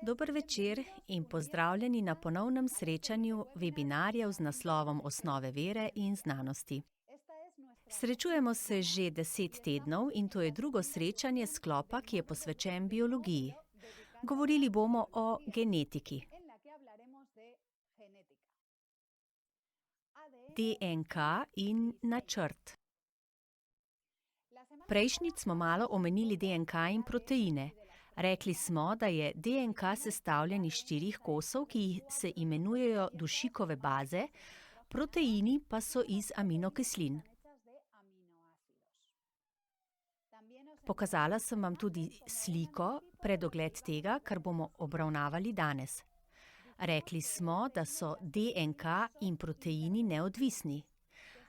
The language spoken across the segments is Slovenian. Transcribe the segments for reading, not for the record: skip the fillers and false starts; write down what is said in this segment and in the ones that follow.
Dober večer in pozdravljeni na ponovnem srečanju webinarjev z naslovom Osnove vere in znanosti. Srečujemo se že 10 tednov in to je drugo srečanje sklopa, ki je posvečen biologiji. Govorili bomo o genetiki. DNK in načrt. Prejšnjič smo malo omenili DNK in proteine. Rekli smo, da je DNK sestavljen iz 4 kosov, ki se imenujejo dušikove baze, proteini pa so iz aminokislin. Pokazala sem vam tudi sliko, predogled tega, kar bomo obravnavali danes. Rekli smo, da so DNK in proteini neodvisni,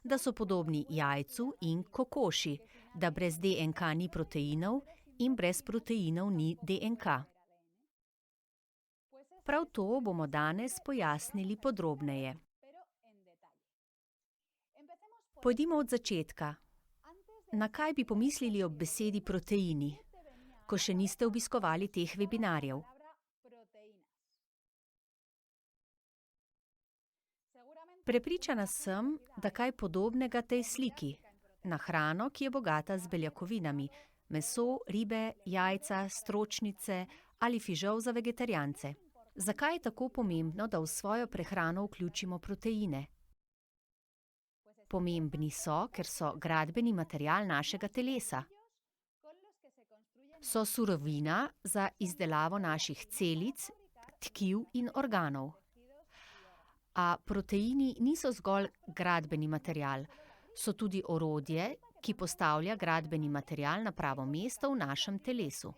da so podobni jajcu in kokoši, da brez DNK ni proteinov in brez proteinov ni DNK. Prav to bomo danes pojasnili podrobneje. Pojdimo od začetka. Na kaj bi pomislili ob besedi proteini, ko še niste obiskovali teh webinarjev? Prepričana sem, da kaj podobnega tej sliki, na hrano, ki je bogata z beljakovinami, meso, ribe, jajca, stročnice ali fižol za vegetarijance. Zakaj je tako pomembno, da v svojo prehrano vključimo proteine? Pomembni so, ker so gradbeni material našega telesa. So surovina za izdelavo naših celic, tkiv in organov. A proteini niso zgolj gradbeni material, so tudi orodje, ki postavlja gradbeni material na pravo mesto v našem telesu.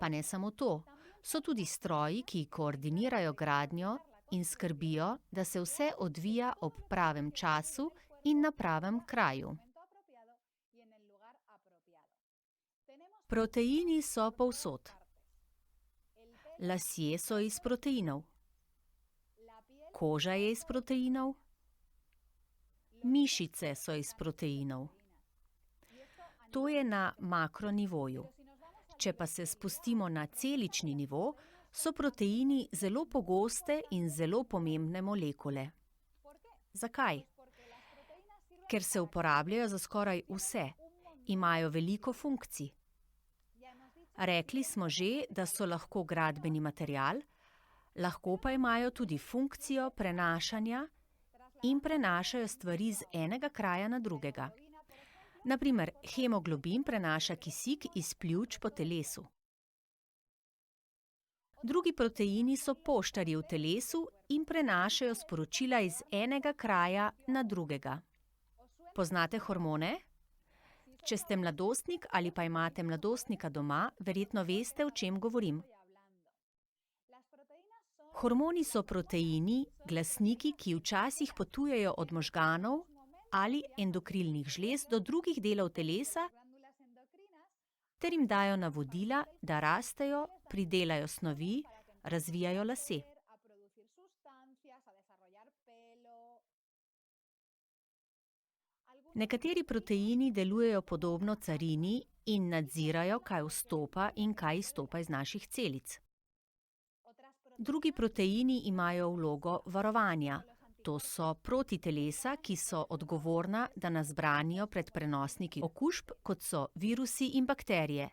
Pa ne samo to, so tudi stroji, ki koordinirajo gradnjo in skrbijo, da se vse odvija ob pravem času in na pravem kraju. Proteini so povsod. Lasje so iz proteinov. Koža je iz proteinov. Mišice so iz proteinov. To je na makronivoju. Če pa se spustimo na celični nivo, so proteini zelo pogoste in zelo pomembne molekule. Zakaj? Ker se uporabljajo za skoraj vse. Imajo veliko funkcij. Rekli smo že, da so lahko gradbeni material, lahko pa imajo tudi funkcijo prenašanja in prenašajo stvari z enega kraja na drugega. Na primer, hemoglobin prenaša kisik iz pljuč po telesu. Drugi proteini so poštarji v telesu in prenašajo sporočila iz enega kraja na drugega. Poznate hormone? Če ste mladostnik ali pa imate mladostnika doma, verjetno veste, o čem govorim. Hormoni so proteini, glasniki, ki včasih potujejo od možganov ali endokrinnih žlez do drugih delov telesa ter jim dajo navodila, da rastejo, pridelajo snovi, razvijajo lase. Nekateri proteini delujejo podobno carini in nadzirajo, kaj vstopa in kaj izstopa iz naših celic. Drugi proteini imajo vlogo varovanja. To so protitelesa, ki so odgovorna, da nas branijo pred prenosniki okužb, kot so virusi in bakterije.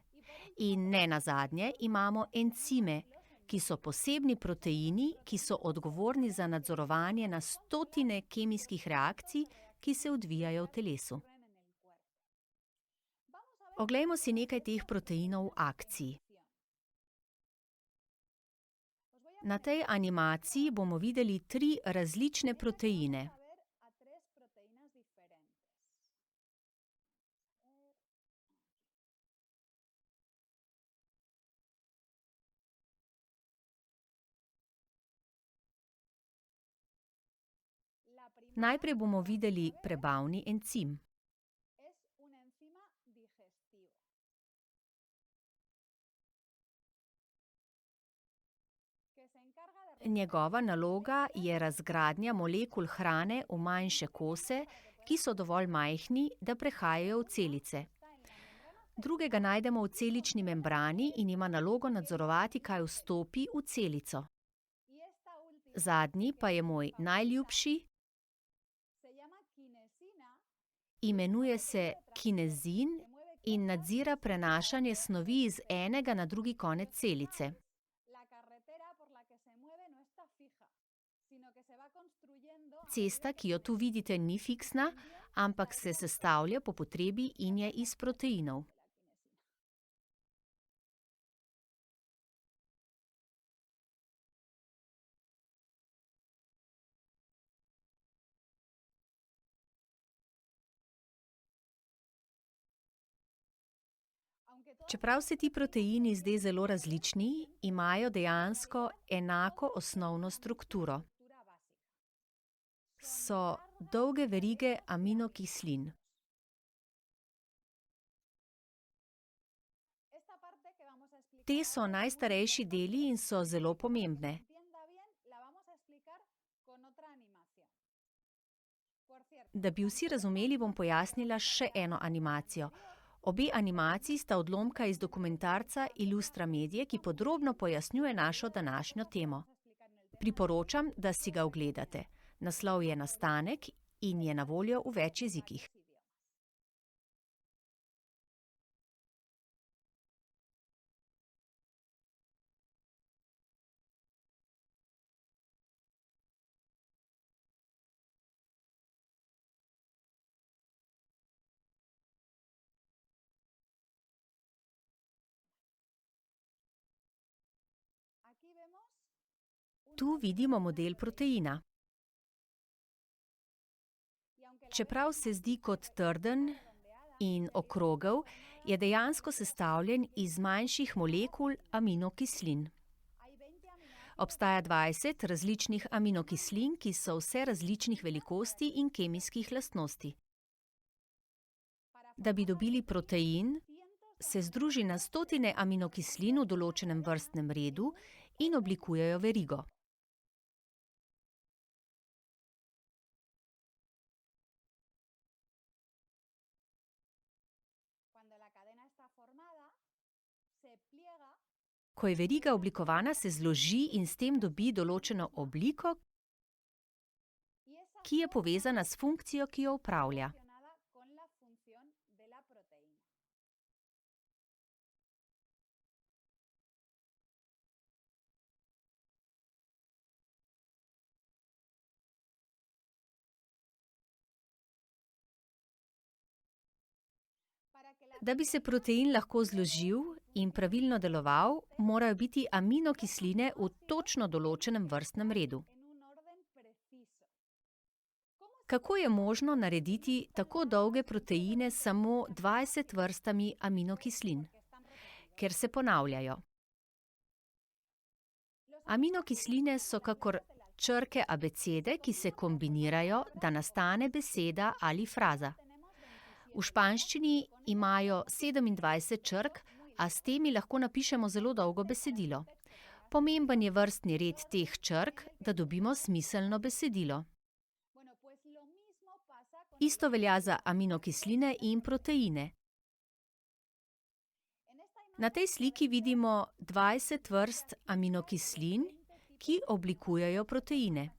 In ne nazadnje imamo encime, ki so posebni proteini, ki so odgovorni za nadzorovanje na stotine kemijskih reakcij, ki se odvijajo v telesu. Oglejmo si nekaj teh proteinov v akciji. Na tej animaciji bomo videli 3 različne proteine. Najprej bomo videli prebavni encim. Njegova naloga je razgradnja molekul hrane v manjše kose, ki so dovolj majhni, da prehajajo v celice. Drugega najdemo v celični membrani in ima nalogo nadzorovati, kaj vstopi v celico. Zadnji pa je moj najljubši, imenuje se kinezin in nadzira prenašanje snovi iz enega na drugi konec celice. Cesta, ki jo tu vidite, ni fiksna, ampak se sestavlja po potrebi in je iz proteinov. Čeprav se ti proteini zdi zelo različni, imajo dejansko enako osnovno strukturo. So dolge verige aminokislin. Te so najstarejši deli in so zelo pomembne. Da bi vsi razumeli, bom pojasnila še eno animacijo. Obe animaciji sta odlomka iz dokumentarca Illustra Medie, ki podrobno pojasnjuje našo današnjo temo. Priporočam, da si ga ogledate. Naslov je Nastanek in je na voljo v več jezikih. Tu vidimo model proteina. Čeprav se zdi kot trden in okrogel, je dejansko sestavljen iz manjših molekul aminokislin. Obstaja 20 različnih aminokislin, ki so vse različnih velikosti in kemijskih lastnosti. Da bi dobili protein, se združi na stotine aminokislin v določenem vrstnem redu in oblikujejo verigo. Ko je veriga oblikovana, se zloži in s tem dobi določeno obliko, ki je povezana s funkcijo, ki jo opravlja. Da bi se protein lahko zložil in pravilno deloval, morajo biti aminokisline v točno določenem vrstnem redu. Kako je možno narediti tako dolge proteine s samo 20 vrstami aminokislin? Ker se ponavljajo. Aminokisline so kakor črke abecede, ki se kombinirajo, da nastane beseda ali fraza. V španščini imajo 27 črk, a s temi lahko napišemo zelo dolgo besedilo. Pomemben je vrstni red teh črk, da dobimo smiselno besedilo. Isto velja za aminokisline in proteine. Na tej sliki vidimo 20 vrst aminokislin, ki oblikujejo proteine.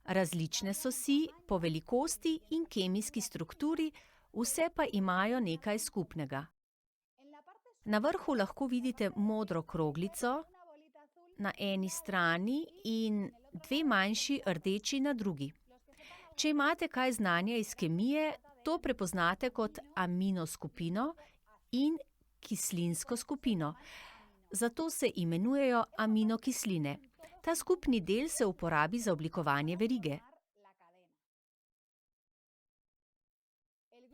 Različne so si po velikosti in kemijski strukturi, vse pa imajo nekaj skupnega. Na vrhu lahko vidite modro kroglico na eni strani in dve manjši rdeči na drugi. Če imate kaj znanja iz kemije, to prepoznate kot aminoskupino in kislinsko skupino. Zato se imenujejo aminokisline. Ta skupni del se uporabi za oblikovanje verige.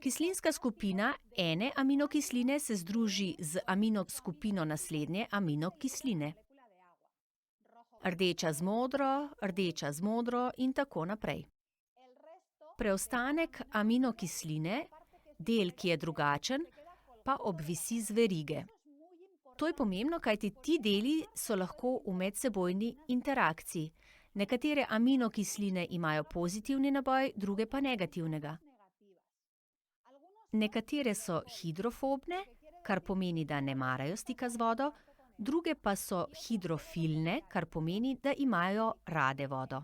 Kislinska skupina ene aminokisline se združi z aminoskupino naslednje aminokisline. Rdeča z modro in tako naprej. Preostanek aminokisline, del, ki je drugačen, pa obvisi z verige. To je pomembno, kajti ti deli so lahko v medsebojni interakciji. Nekatere aminokisline imajo pozitivni naboj, druge pa negativnega. Nekatere so hidrofobne, kar pomeni, da ne marajo stika z vodo, druge pa so hidrofilne, kar pomeni, da imajo rade vodo.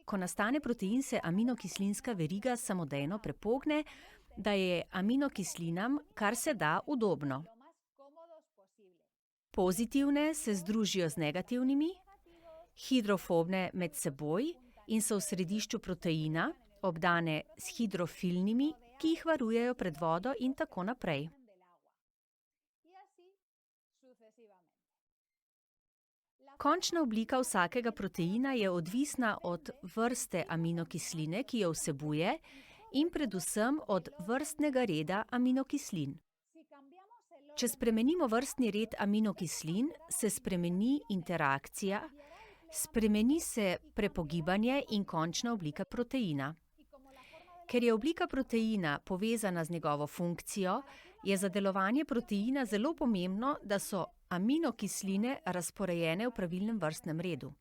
Ko nastane protein, se aminokislinska veriga samodejno prepogne, da je aminokislinam kar se da udobno. Pozitivne se združijo z negativnimi, hidrofobne med seboj in so v središču proteina, obdane s hidrofilnimi, ki jih varujejo pred vodo in tako naprej. Končna oblika vsakega proteina je odvisna od vrste aminokisline, ki jo vsebuje, in predvsem od vrstnega reda aminokislin. Če spremenimo vrstni red aminokislin, se spremeni interakcija, spremeni se prepogibanje in končna oblika proteina. Ker je oblika proteina povezana z njegovo funkcijo, je za delovanje proteina zelo pomembno, da so aminokisline razporejene v pravilnem vrstnem redu.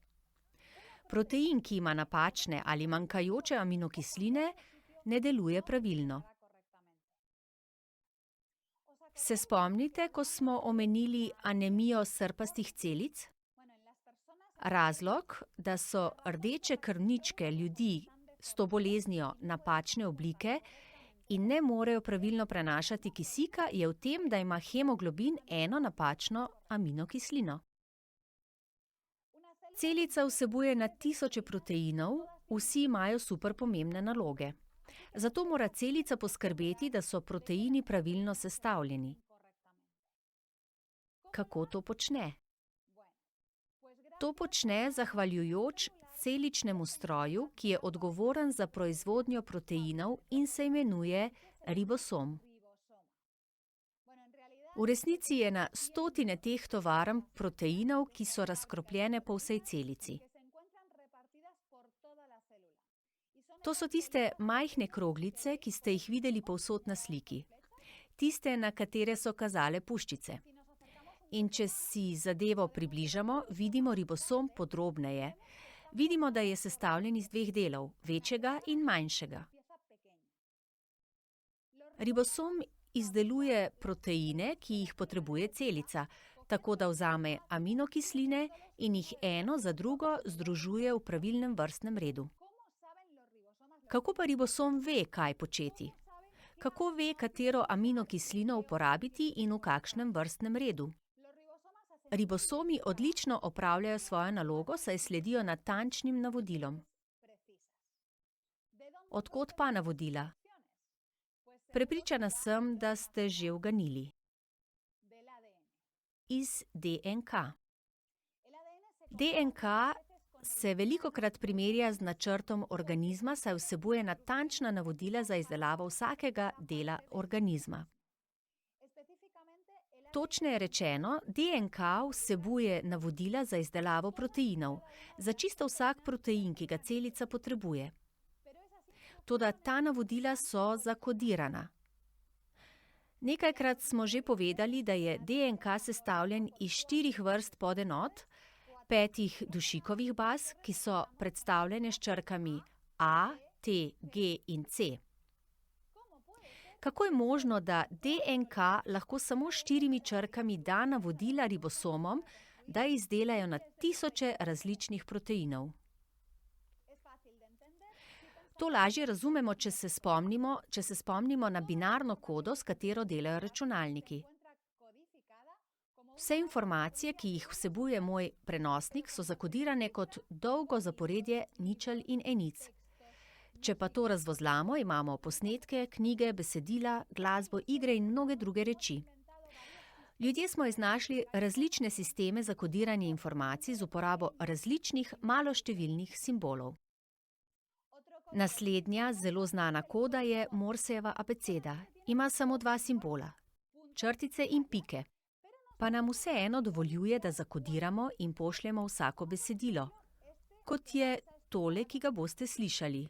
Protein, ki ima napačne ali manjkajoče aminokisline, ne deluje pravilno. Se spomnite, ko smo omenili anemijo srpastih celic? Razlog, da so rdeče krvničke ljudi s to boleznijo napačne oblike in ne morejo pravilno prenašati kisika, je v tem, da ima hemoglobin eno napačno aminokislino. Celica vsebuje na tisoče proteinov, vsi imajo super pomembne naloge. Zato mora celica poskrbeti, da so proteini pravilno sestavljeni. Kako to počne? To počne zahvaljujoč celičnemu stroju, ki je odgovoren za proizvodnjo proteinov in se imenuje ribosom. V resnici je na stotine teh tovarn proteinov, ki so razkropljene po vsej celici. To so tiste majhne kroglice, ki ste jih videli povsod na sliki. Tiste, na katere so kazale puščice. In če si zadevo približamo, vidimo ribosom podrobneje. Vidimo, da je sestavljen iz dveh delov, večjega in manjšega. Ribosom izdeluje proteine, ki jih potrebuje celica, tako da vzame aminokisline in jih eno za drugo združuje v pravilnem vrstnem redu. Kako pa ribosom ve, kaj početi? Kako ve, katero aminokislino uporabiti in v kakšnem vrstnem redu? Ribosomi odlično opravljajo svojo nalogo, saj sledijo natančnim navodilom. Od kod pa navodila? Prepričana sem, da ste že uganili. Iz DNK. DNK se velikokrat primerja z načrtom organizma, saj vsebuje natančna navodila za izdelavo vsakega dela organizma. Točneje rečeno, DNK vsebuje navodila za izdelavo proteinov, za čisto vsak protein, ki ga celica potrebuje. Toda ta navodila so zakodirana. Nekajkrat smo že povedali, da je DNK sestavljen iz 4 vrst podenot, 5 dušikovih baz, ki so predstavljene s črkami A, T, G in C. Kako je možno, da DNK lahko samo s 4 črkami da navodila ribosomom, da izdelajo na tisoče različnih proteinov? To lažje razumemo, če se spomnimo na binarno kodo, s katero delajo računalniki. Vse informacije, ki jih vsebuje moj prenosnik, so zakodirane kot dolgo zaporedje ničel in enic. Če pa to razvozlamo, imamo posnetke, knjige, besedila, glasbo, igre in mnoge druge reči. Ljudje smo iznašli različne sisteme za kodiranje informacij z uporabo različnih maloštevilnih simbolov. Naslednja zelo znana koda je Morsejeva abeceda. Ima samo 2 simbola, črtice in pike. Pa nam vseeno dovoljuje, da zakodiramo in pošljemo vsako besedilo, kot je tole, ki ga boste slišali.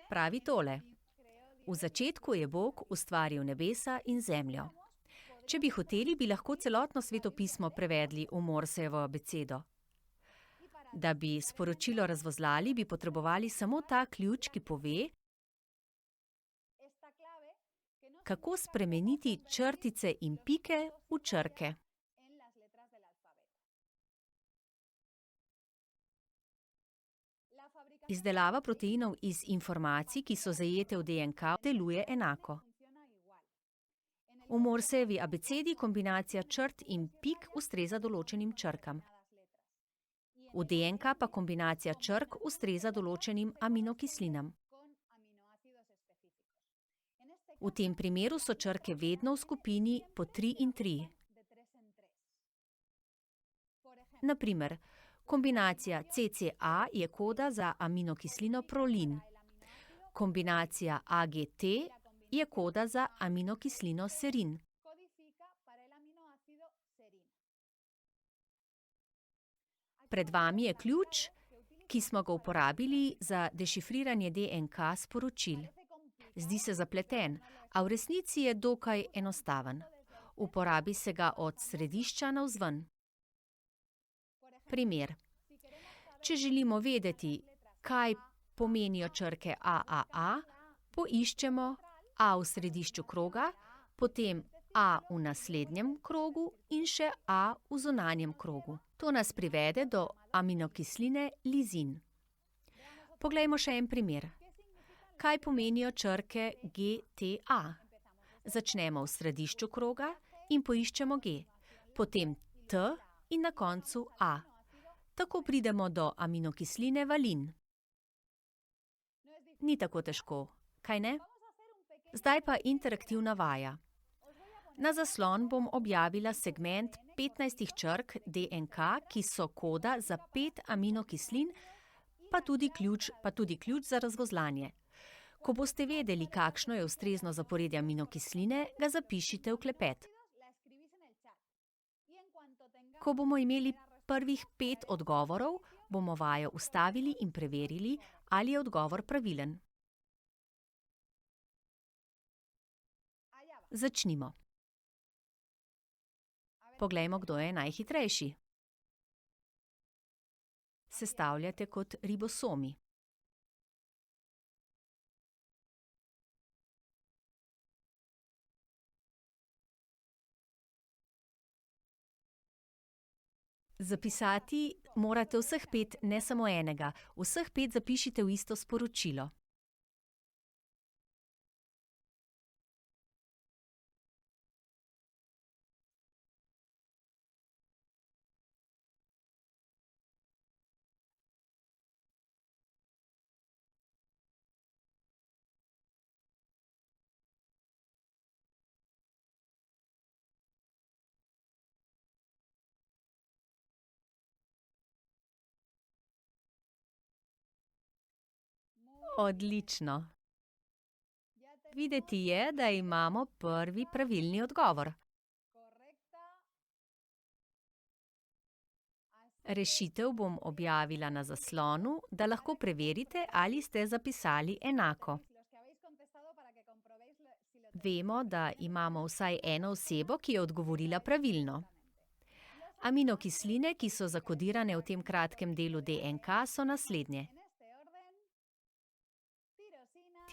Pravi tole: v začetku je Bog ustvaril nebesa in zemljo. Če bi hoteli, bi lahko celotno svetopismo prevedli v Morsejevo abecedo. Da bi sporočilo razvozlali, bi potrebovali samo ta ključ, ki pove, kako spremeniti črtice in pike v črke. Izdelava proteinov iz informacij, ki so zajete v DNK, deluje enako. V Morsejevi abecedi kombinacija črt in pik ustreza določenim črkam. V DNK pa kombinacija črk ustreza določenim aminokislinam. V tem primeru so črke vedno v skupini po 3 in 3. Na primer, kombinacija CCA je koda za aminokislino prolin. Kombinacija AGT je koda za aminokislino serin. Pred vami je ključ, ki smo ga uporabili za dešifriranje DNK sporočil. Zdi se zapleten, a v resnici je dokaj enostaven. Uporabi se ga od središča navzven. Primer. Če želimo vedeti, kaj pomenijo črke AAA, poiščemo A v središču kroga, potem A v naslednjem krogu in še A v zunanjem krogu. To nas privede do aminokisline lizin. Poglejmo še en primer. Kaj pomenijo črke GTA? Začnemo v središču kroga in poiščemo G, potem T in na koncu A. Tako pridemo do aminokisline valin. Ni tako težko, kaj ne? Zdaj pa interaktivna vaja. Na zaslon bom objavila segment 15 črk DNK, ki so koda za 5 aminokislin, pa tudi ključ za razvozlanje. Ko boste vedeli, kakšno je ustrezno zaporedje aminokisline, ga zapišite v klepet. Ko bomo imeli prvih 5 odgovorov, bomo vajo ustavili in preverili, ali je odgovor pravilen. Začnimo. Poglejmo, kdo je najhitrejši. Sestavljate kot ribosomi. Zapisati morate vseh 5, ne samo enega. Vseh 5 zapišite v isto sporočilo. Odlično. Videti je, da imamo prvi pravilni odgovor. Rešitev bom objavila na zaslonu, da lahko preverite, ali ste zapisali enako. Vemo, da imamo vsaj eno osebo, ki je odgovorila pravilno. Aminokisline, ki so zakodirane v tem kratkem delu DNK, so naslednje: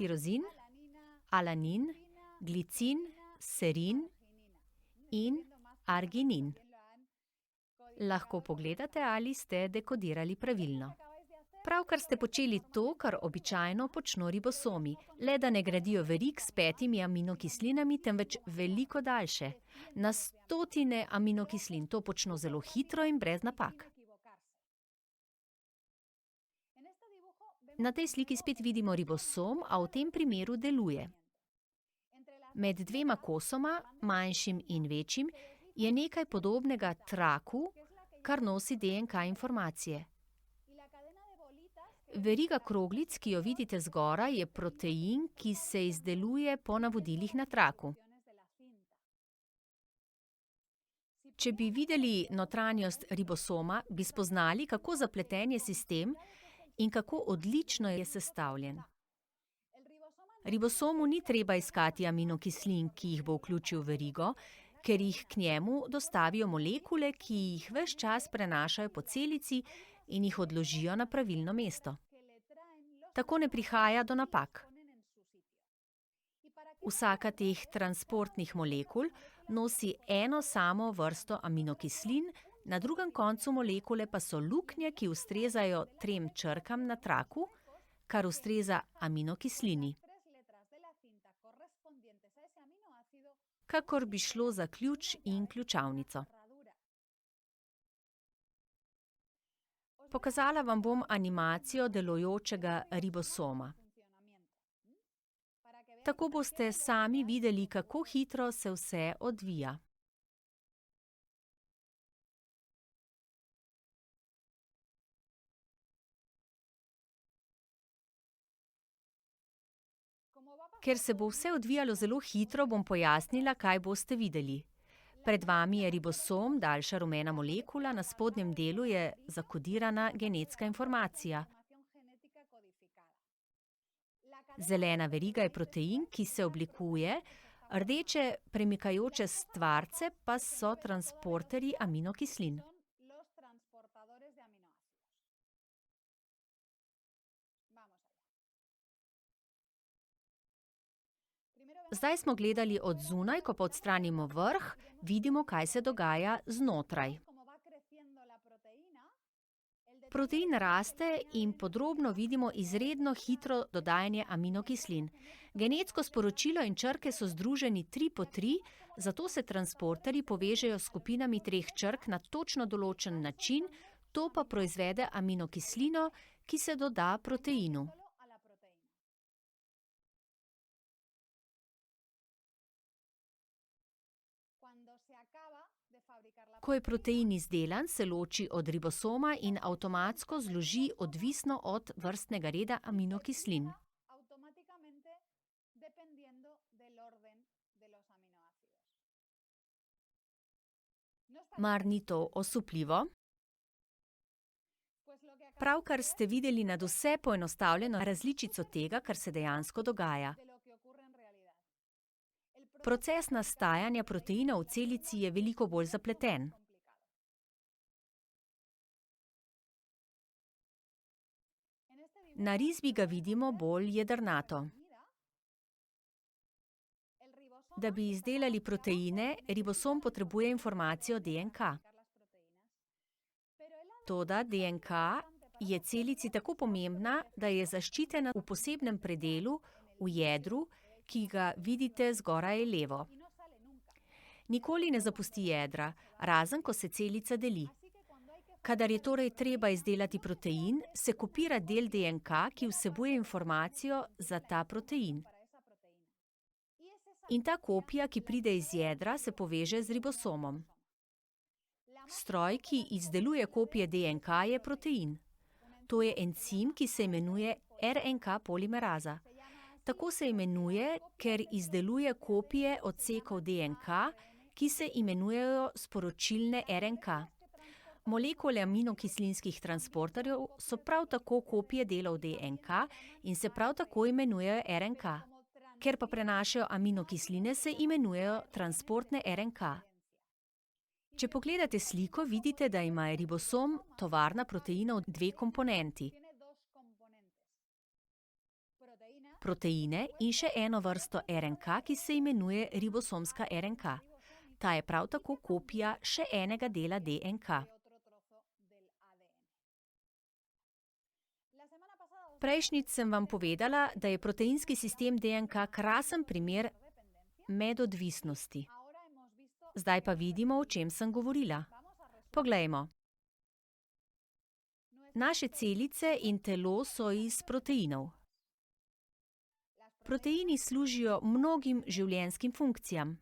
tirozin, alanin, glicin, serin in arginin. Lahko pogledate, ali ste dekodirali pravilno. Pravkar ste počeli to, kar običajno počno ribosomi, le da ne gradijo verig s 5 aminokislinami, temveč veliko daljše. Na stotine aminokislin. To počno zelo hitro in brez napak. Na tej sliki spet vidimo ribosom, a v tem primeru deluje. Med 2 kosoma, manjšim in večjim, je nekaj podobnega traku, kar nosi DNK informacije. Veriga kroglic, ki jo vidite zgoraj, je protein, ki se izdeluje po navodilih na traku. Če bi videli notranjost ribosoma, bi spoznali, kako zapleten je sistem in kako odlično je sestavljen. Ribosomu ni treba iskati aminokislin, ki jih bo vključil v verigo, ker jih k njemu dostavijo molekule, ki jih ves čas prenašajo po celici in jih odložijo na pravilno mesto. Tako ne prihaja do napak. Vsaka teh transportnih molekul nosi eno samo vrsto aminokislin, na drugem koncu molekule pa so luknje, ki ustrezajo 3 črkam na traku, kar ustreza aminokislini. Kakor bi šlo za ključ in ključavnico. Pokazala vam bom animacijo delujočega ribosoma. Tako boste sami videli, kako hitro se vse odvija. Ker se bo vse odvijalo zelo hitro, bom pojasnila, kaj boste videli. Pred vami je ribosom, daljša rumena molekula, na spodnjem delu je zakodirana genetska informacija. Zelena veriga je protein, ki se oblikuje, rdeče premikajoče stvarce pa so transporterji aminokislin. Zdaj smo gledali od zunaj, ko pa odstranimo vrh, vidimo, kaj se dogaja znotraj. Protein raste in podrobno vidimo izredno hitro dodajanje aminokislin. Genetsko sporočilo in črke so združeni 3 po 3, zato se transporterji povežejo s skupinami 3 črk na točno določen način, to pa proizvede aminokislino, ki se doda proteinu. Ko je protein izdelan, se loči od ribosoma in avtomatsko zloži odvisno od vrstnega reda aminokislin. Mar ni to osupljivo? Pravkar ste videli nadvse poenostavljeno različico tega, kar se dejansko dogaja. Proces nastajanja proteina v celici je veliko bolj zapleten. Na risbi ga vidimo bolj jedrnato. Da bi izdelali proteine, ribosom potrebuje informacijo DNK. Toda DNK je celici tako pomembna, da je zaščitena v posebnem predelu, v jedru, ki ga vidite zgoraj levo. Nikoli ne zapusti jedra, razen ko se celica deli. Kadar je torej treba izdelati protein, se kopira del DNK, ki vsebuje informacijo za ta protein. In ta kopija, ki pride iz jedra, se poveže z ribosomom. Stroj, ki izdeluje kopije DNK, je protein. To je encim, ki se imenuje RNK polimeraza. Tako se imenuje, ker izdeluje kopije odsekov DNK, ki se imenujejo sporočilne RNK. Molekule aminokislinskih transporterjev so prav tako kopije delov DNK in se prav tako imenujejo RNK. Ker pa prenašajo aminokisline, se imenujejo transportne RNK. Če pogledate sliko, vidite, da ima ribosom, tovarna proteinov, 2 komponenti. Proteine in še eno vrsto RNK, ki se imenuje ribosomska RNK. Ta je prav tako kopija še enega dela DNK. Prejšnjič sem vam povedala, da je proteinski sistem DNK krasen primer medodvisnosti. Zdaj pa vidimo, o čem sem govorila. Poglejmo. Naše celice in telo so iz proteinov. Proteini služijo mnogim življenjskim funkcijam.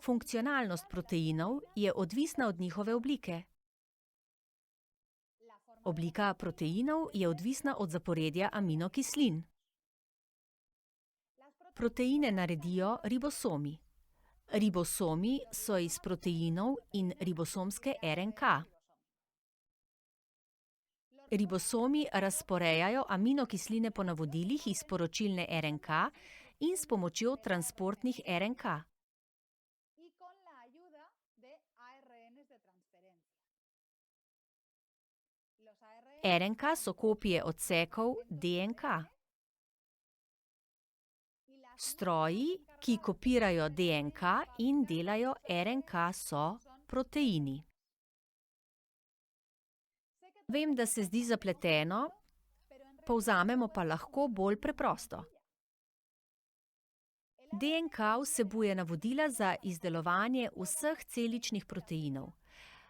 Funkcionalnost proteinov je odvisna od njihove oblike. Oblika proteinov je odvisna od zaporedja aminokislin. Proteine naredijo ribosomi. Ribosomi so iz proteinov in ribosomske RNK. Ribosomi razporejajo aminokisline po navodilih iz sporočilne RNK in s pomočjo transportnih RNK. RNK so kopije odsekov DNK. Stroji, ki kopirajo DNK in delajo RNK, so proteini. Vem, da se zdi zapleteno, povzamemo pa lahko bolj preprosto. DNK vsebuje navodila za izdelovanje vseh celičnih proteinov.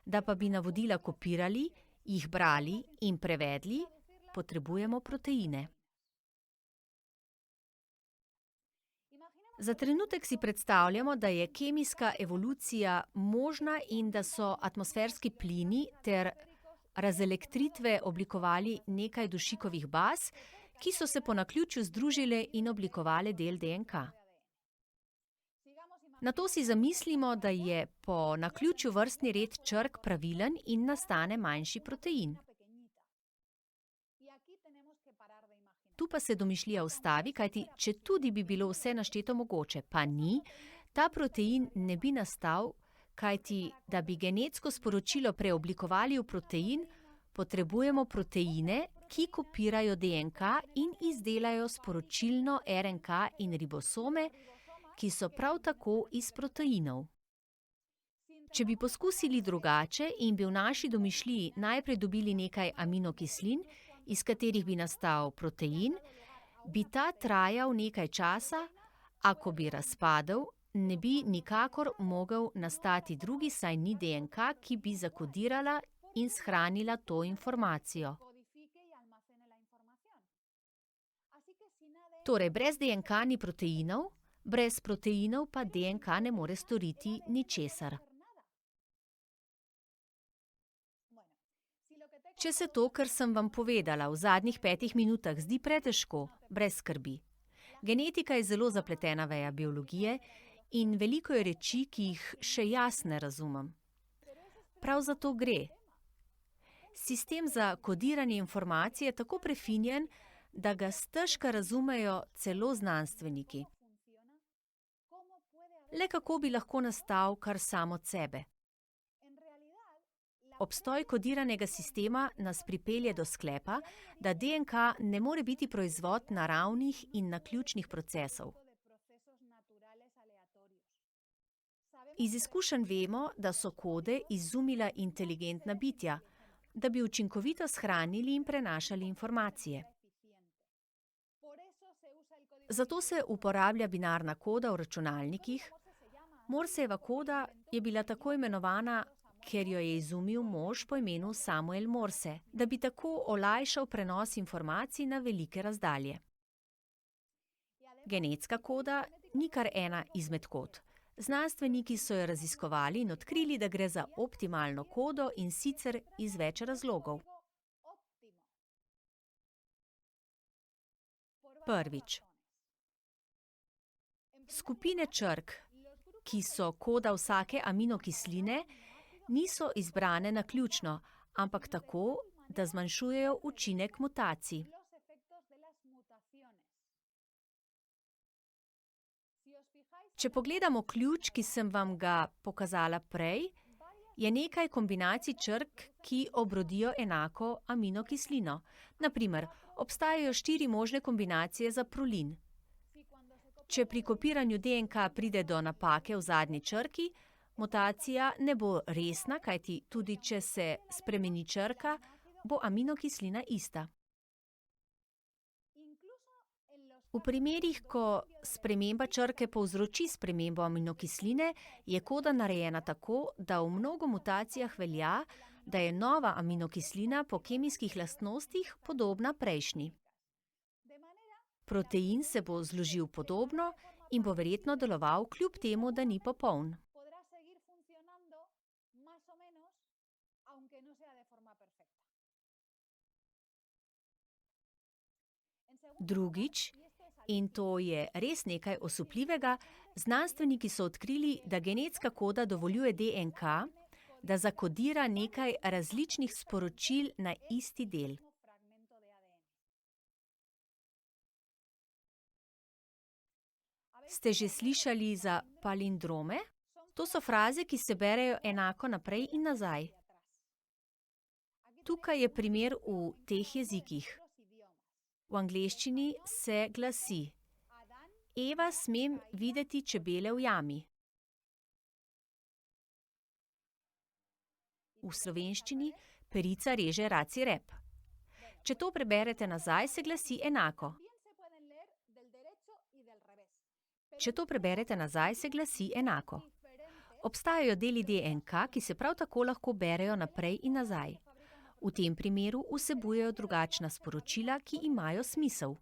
Da pa bi navodila kopirali, jih brali in prevedli, potrebujemo proteine. Za trenutek si predstavljamo, da je kemijska evolucija možna in da so atmosferski plini ter razelektritve oblikovali nekaj dušikovih baz, ki so se po naključju združile in oblikovale del DNK. Nato si zamislimo, da je po naključju vrstni red črk pravilen in nastane manjši protein. Tu pa se domišljija ustavi, kajti četudi bi bilo vse našteto mogoče, pa ni, ta protein ne bi nastal, kajti da bi genetsko sporočilo preoblikovali v protein, potrebujemo proteine, ki kopirajo DNK in izdelajo sporočilno RNK in ribosome, ki so prav tako iz proteinov. Če bi poskusili drugače in bi v naši domišljiji najprej dobili nekaj aminokislin, iz katerih bi nastal protein, bi ta trajal nekaj časa, a ko bi razpadel, ne bi nikakor mogel nastati drugi, saj ni DNK, ki bi zakodirala in shranila to informacijo. Torej, brez DNK ni proteinov, brez proteinov pa DNK ne more storiti ničesar. Če se to, kar sem vam povedala v zadnjih 5 minutah, zdi pretežko, brez skrbi. Genetika je zelo zapletena veja biologije in veliko je reči, ki jih še jaz ne razumem. Prav za to gre. Sistem za kodiranje informacij je tako prefinjen, da ga stežka razumejo celo znanstveniki. Le kako bi lahko nastal kar sam od sebe? Obstoj kodiranega sistema nas pripelje do sklepa, da DNK ne more biti proizvod naravnih in naključnih procesov. Iz izkušenj vemo, da so kode izumila inteligentna bitja, da bi učinkovito shranili in prenašali informacije. Zato se uporablja binarna koda v računalnikih. Morsejeva koda je bila tako imenovana, ker jo je izumil mož po imenu Samuel Morse, da bi tako olajšal prenos informacij na velike razdalje. Genetska koda ni kar ena izmed kod. Znanstveniki so jo raziskovali in odkrili, da gre za optimalno kodo, in sicer iz več razlogov. Prvič. Skupine črk, ki so koda vsake aminokisline, niso izbrane naključno, ampak tako, da zmanjšujejo učinek mutacij. Če pogledamo ključ, ki sem vam ga pokazala prej, je nekaj kombinacij črk, ki obrodijo enako aminokislino. Na primer, obstajajo 4 možne kombinacije za prolin. Če pri kopiranju DNK pride do napake v zadnji črki, mutacija ne bo resna, kajti tudi če se spremeni črka, bo aminokislina ista. V primerih, ko sprememba črke povzroči spremembo aminokisline, je koda narejena tako, da v mnogo mutacijah velja, da je nova aminokislina po kemijskih lastnostih podobna prejšnji. Protein se bo zložil podobno in bo verjetno deloval kljub temu, da ni popoln. Drugič, in to je res nekaj osupljivega, znanstveniki so odkrili, da genetska koda dovoljuje DNK, da zakodira nekaj različnih sporočil na isti del. Ste že slišali za palindrome? To so fraze, ki se berejo enako naprej in nazaj. Tukaj je primer v teh jezikih. V angleščini se glasi: Eva, smem videti čebele v jami. V slovenščini Perica reže raci rep. Če to preberete nazaj, se glasi enako. Če to preberete nazaj, se glasi enako. Obstajajo deli DNK, ki se prav tako lahko berejo naprej in nazaj. V tem primeru vsebujejo drugačna sporočila, ki imajo smisel.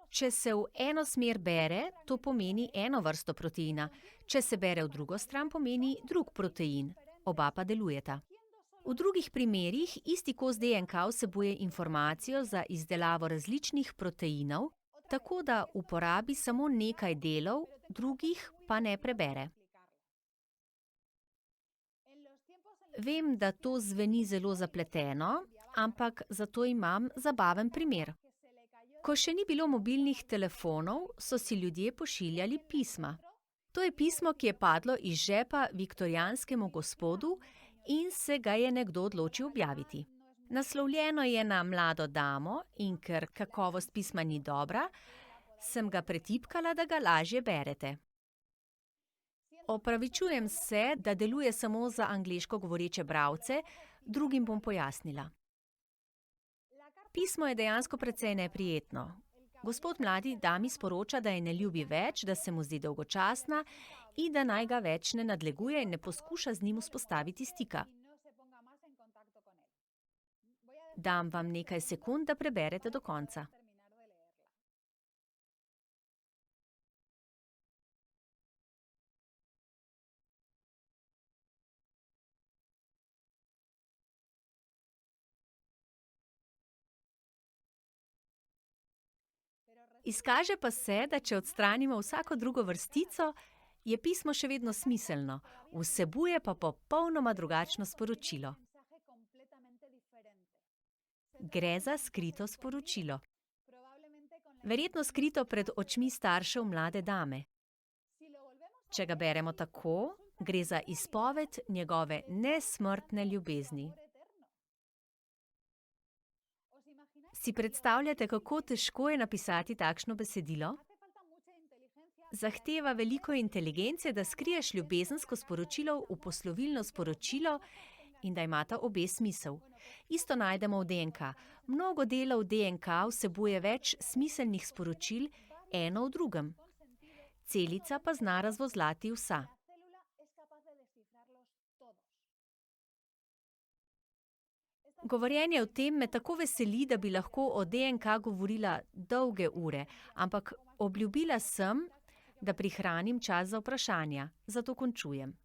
Če se v eno smer bere, to pomeni eno vrsto proteina. Če se bere v drugo stran, pomeni drug protein. Oba pa delujeta. V drugih primerih isti kos DNK vsebuje informacijo za izdelavo različnih proteinov, tako da uporabi samo nekaj delov, drugih pa ne prebere. Vem, da to zveni zelo zapleteno, ampak zato imam zabaven primer. Ko še ni bilo mobilnih telefonov, so si ljudje pošiljali pisma. To je pismo, ki je padlo iz žepa viktorijanskemu gospodu in se ga je nekdo odločil objaviti. Naslovljeno je na mlado damo in ker kakovost pisma ni dobra, sem ga pretipkala, da ga lažje berete. Opravičujem se, da deluje samo za angleško govoreče bralce, drugim bom pojasnila. Pismo je dejansko precej neprijetno. Gospod mladi dami sporoča, da je ne ljubi več, da se mu zdi dolgočasna in da naj ga več ne nadleguje in ne poskuša z njim vzpostaviti stika. Dam vam nekaj sekund, da preberete do konca. Izkaže pa se, da če odstranimo vsako drugo vrstico, je pismo še vedno smiselno, vsebuje pa popolnoma drugačno sporočilo. Gre za skrito sporočilo. Verjetno skrito pred očmi staršev mlade dame. Če ga beremo tako, gre za izpoved njegove nesmrtne ljubezni. Si predstavljate, kako težko je napisati takšno besedilo? Zahteva veliko inteligence, da skriješ ljubezensko sporočilo v poslovilno sporočilo in da imata obe smisel. Isto najdemo v DNK. Mnogo delov DNK vsebuje več smiselnih sporočil, eno v drugem. Celica pa zna razvozlati vsa. Govorjenje o tem me tako veseli, da bi lahko o DNK govorila dolge ure, ampak obljubila sem, da prihranim čas za vprašanja, zato končujem.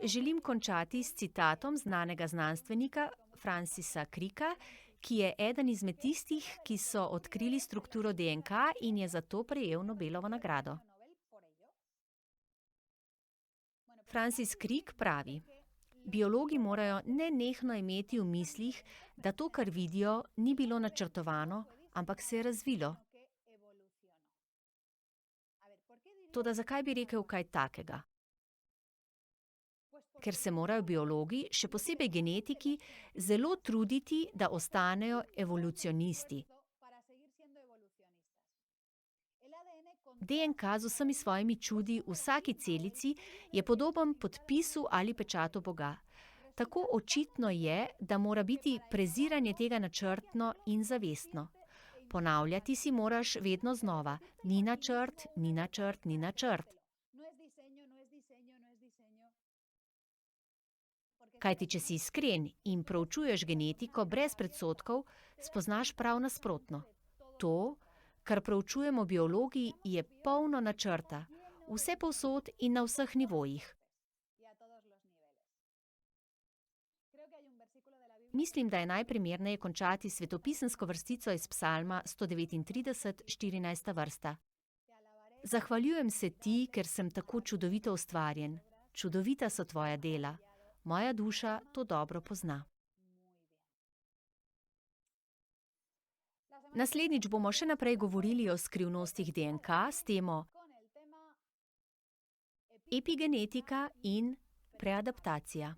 Želim končati s citatom znanega znanstvenika Francisa Cricka, ki je eden izmed tistih, ki so odkrili strukturo DNK in je zato prejel Nobelovo nagrado. Francis Crick pravi: Biologi morajo nenehno imeti v mislih, da to, kar vidijo, ni bilo načrtovano, ampak se je razvilo. Toda zakaj bi rekel kaj takega? Ker se morajo biologi, še posebej genetiki, zelo truditi, da ostanejo evolucionisti. DNK z vsemi svojimi čudi v vsaki celici je podoben podpisu ali pečatu Boga. Tako očitno je, da mora biti preziranje tega načrtno in zavestno. Ponavljati si moraš vedno znova: ni načrt, ni načrt, ni načrt. Kajti če si iskren in proučuješ genetiko brez predsodkov, spoznaš prav nasprotno. To, kar proučujemo biologi, je polno načrta, vsepovsod in na vseh nivojih. Mislim, da je najprimerneje končati svetopisemsko vrstico iz Psalma 139, 14. vrsta. Zahvaljujem se ti, ker sem tako čudovito ustvarjen. Čudovita so tvoja dela. Moja duša to dobro pozna. Naslednjič bomo še naprej govorili o skrivnostih DNK s temo epigenetika in preadaptacija.